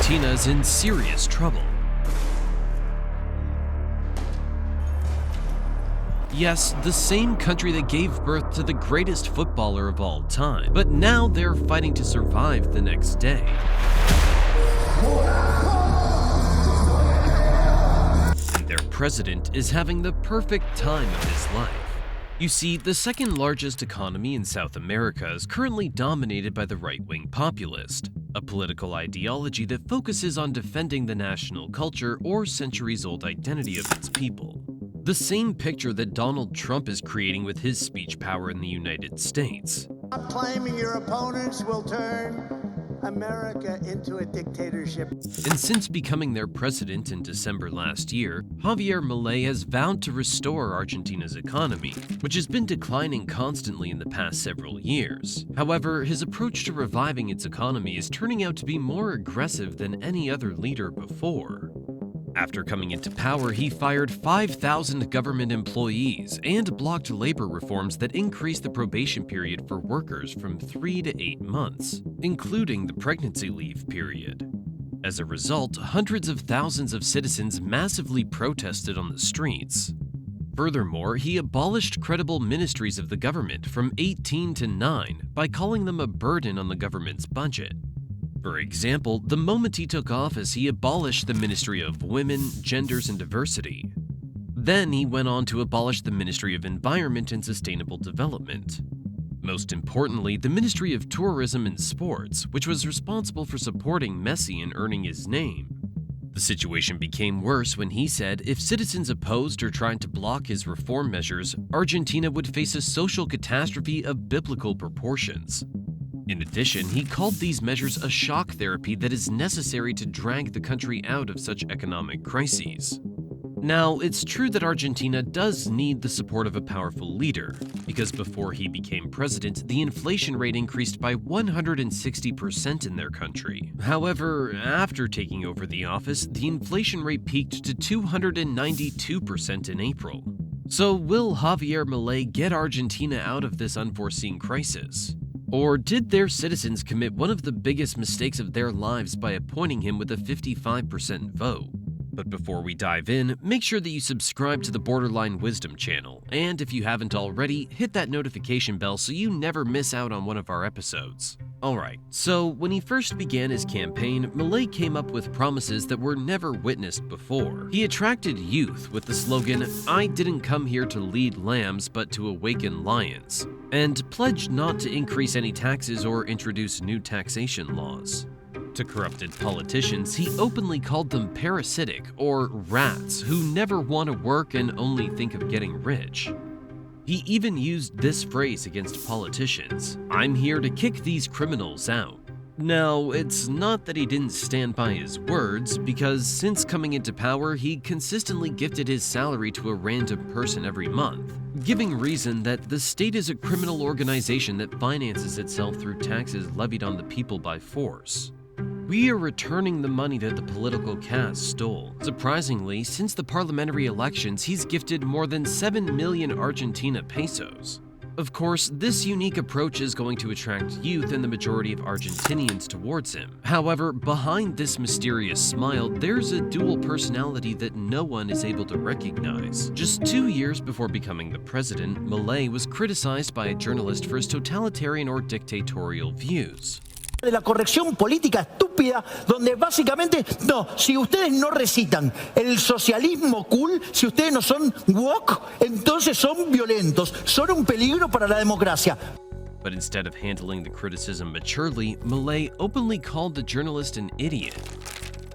Argentina's in serious trouble. Yes, the same country that gave birth to the greatest footballer of all time, but now they're fighting to survive the next day. And their president is having the perfect time of his life. You see, the second largest economy in South America is currently dominated by the right-wing populist, a political ideology that focuses on defending the national culture or centuries-old identity of its people. The same picture that Donald Trump is creating with his speech power in the United States. Stop claiming your opponents will turn America into a dictatorship. And since becoming their president in December last year, Javier Milei has vowed to restore Argentina's economy, which has been declining constantly in the past several years. However, his approach to reviving its economy is turning out to be more aggressive than any other leader before. After coming into power, he fired 5,000 government employees and blocked labor reforms that increased the probation period for workers from 3 to 8 months, including the pregnancy leave period. As a result, hundreds of thousands of citizens massively protested on the streets. Furthermore, he abolished credible ministries of the government from 18 to 9 by calling them a burden on the government's budget. For example, the moment he took office, he abolished the Ministry of Women, Genders, and Diversity. Then he went on to abolish the Ministry of Environment and Sustainable Development. Most importantly, the Ministry of Tourism and Sports, which was responsible for supporting Messi and earning his name. The situation became worse when he said if citizens opposed or tried to block his reform measures, Argentina would face a social catastrophe of biblical proportions. In addition, he called these measures a shock therapy that is necessary to drag the country out of such economic crises. Now, it's true that Argentina does need the support of a powerful leader, because before he became president, the inflation rate increased by 160% in their country. However, after taking over the office, the inflation rate peaked to 292% in April. So will Javier Milei get Argentina out of this unforeseen crisis? Or did their citizens commit one of the biggest mistakes of their lives by appointing him with a 55% vote? But before we dive in, make sure that you subscribe to the Borderline Wisdom channel, and if you haven't already, hit that notification bell so you never miss out on one of our episodes. Alright, so when he first began his campaign, Milei came up with promises that were never witnessed before. He attracted youth with the slogan, "I didn't come here to lead lambs, but to awaken lions," and pledged not to increase any taxes or introduce new taxation laws. To corrupted politicians, he openly called them parasitic, or rats, who never want to work and only think of getting rich. He even used this phrase against politicians, "I'm here to kick these criminals out." Now, it's not that he didn't stand by his words, because since coming into power, he consistently gifted his salary to a random person every month, giving reason that the state is a criminal organization that finances itself through taxes levied on the people by force. We are returning the money that the political caste stole. Surprisingly, since the parliamentary elections, he's gifted more than 7 million Argentina pesos. Of course, this unique approach is going to attract youth and the majority of Argentinians towards him. However, behind this mysterious smile, there's a dual personality that no one is able to recognize. Just 2 years before becoming the president, Milei was criticized by a journalist for his totalitarian or dictatorial views. De la corrección política estúpida, donde básicamente, no, si ustedes no recitan el socialismo cool, si ustedes no son woke, entonces son violentos, son un peligro para la democracia. But instead of handling the criticism maturely, Milei openly called the journalist an idiot.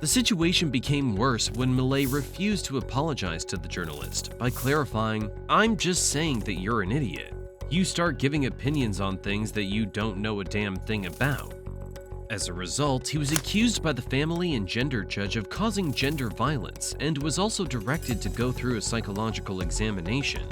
The situation became worse when Milei refused to apologize to the journalist by clarifying, "I'm just saying that you're an idiot. You start giving opinions on things that you don't know a damn thing about." As a result, he was accused by the family and gender judge of causing gender violence and was also directed to go through a psychological examination.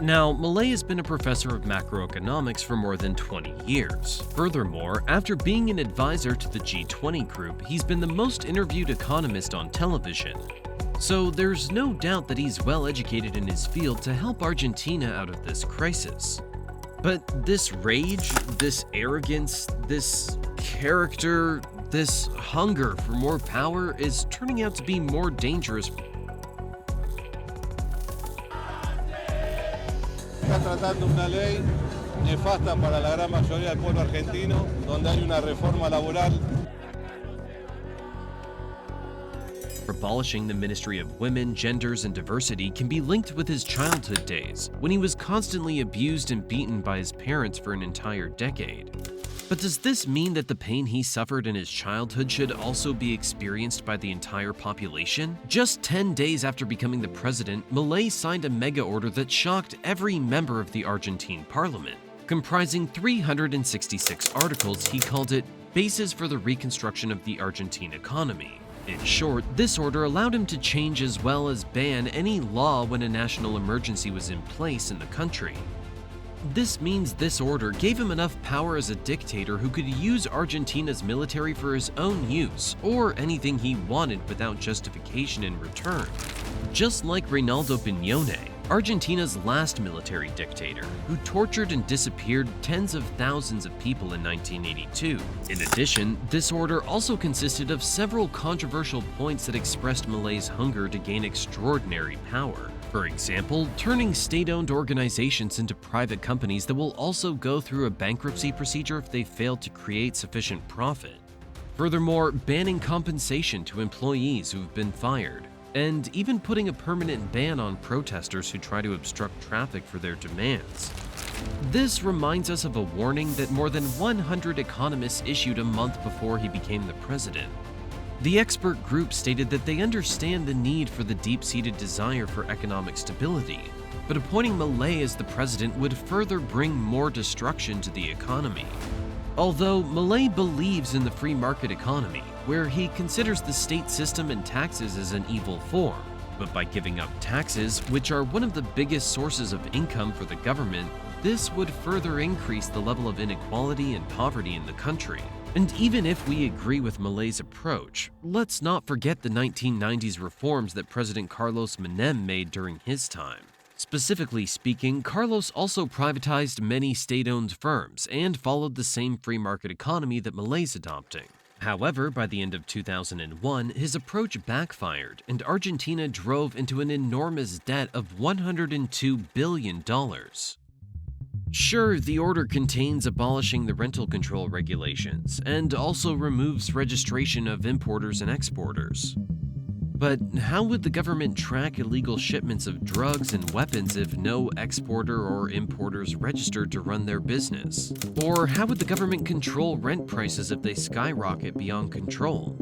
Now, Milei has been a professor of macroeconomics for more than 20 years. Furthermore, after being an advisor to the G20 group, he's been the most interviewed economist on television. So there's no doubt that he's well educated in his field to help Argentina out of this crisis. But this rage, this arrogance, this character, This hunger for more power is turning out to be more dangerous. Está tratando una ley nefasta para la gran mayoría del pueblo argentino, donde hay una reforma laboral. Abolishing the Ministry of Women, Genders, and Diversity can be linked with his childhood days, when he was constantly abused and beaten by his parents for an entire decade. But does this mean that the pain he suffered in his childhood should also be experienced by the entire population? Just 10 days after becoming the president, Milei signed a mega order that shocked every member of the Argentine parliament. Comprising 366 articles, he called it Bases for the Reconstruction of the Argentine Economy. In short, this order allowed him to change as well as ban any law when a national emergency was in place in the country. This means this order gave him enough power as a dictator who could use Argentina's military for his own use, or anything he wanted without justification in return. Just like Reinaldo Piñone, Argentina's last military dictator, who tortured and disappeared tens of thousands of people in 1982. In addition, this order also consisted of several controversial points that expressed Milei's hunger to gain extraordinary power. For example, turning state-owned organizations into private companies that will also go through a bankruptcy procedure if they fail to create sufficient profit. Furthermore, banning compensation to employees who have been fired, and even putting a permanent ban on protesters who try to obstruct traffic for their demands. This reminds us of a warning that more than 100 economists issued a month before he became the president. The expert group stated that they understand the need for the deep-seated desire for economic stability, but appointing Milei as the president would further bring more destruction to the economy. Although Milei believes in the free market economy, where he considers the state system and taxes as an evil form, but by giving up taxes, which are one of the biggest sources of income for the government, this would further increase the level of inequality and poverty in the country. And even if we agree with Milei's approach, let's not forget the 1990s reforms that President Carlos Menem made during his time. Specifically speaking, Carlos also privatized many state-owned firms and followed the same free market economy that Milei's adopting. However, by the end of 2001, his approach backfired, and Argentina drove into an enormous debt of $102 billion. Sure, the order contains abolishing the rental control regulations, and also removes registration of importers and exporters. But how would the government track illegal shipments of drugs and weapons if no exporter or importers registered to run their business? Or how would the government control rent prices if they skyrocket beyond control?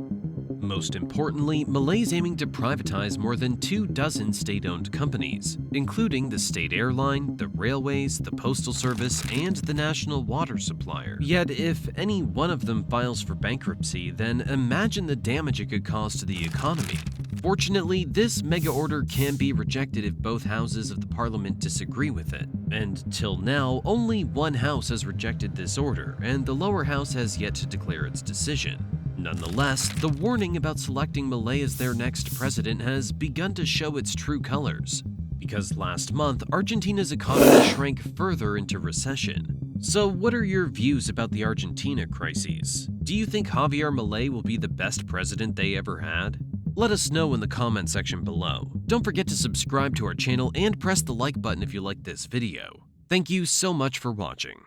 Most importantly, Milei's aiming to privatize more than 24 state-owned companies, including the state airline, the railways, the postal service, and the national water supplier. Yet, if any one of them files for bankruptcy, then imagine the damage it could cause to the economy. Fortunately, this mega order can be rejected if both houses of the parliament disagree with it. And till now, only one house has rejected this order, and the lower house has yet to declare its decision. Nonetheless, the warning about selecting Milei as their next president has begun to show its true colors, because last month, Argentina's economy shrank further into recession. So what are your views about the Argentina crises? Do you think Javier Milei will be the best president they ever had? Let us know in the comment section below. Don't forget to subscribe to our channel and press the like button if you like this video. Thank you so much for watching.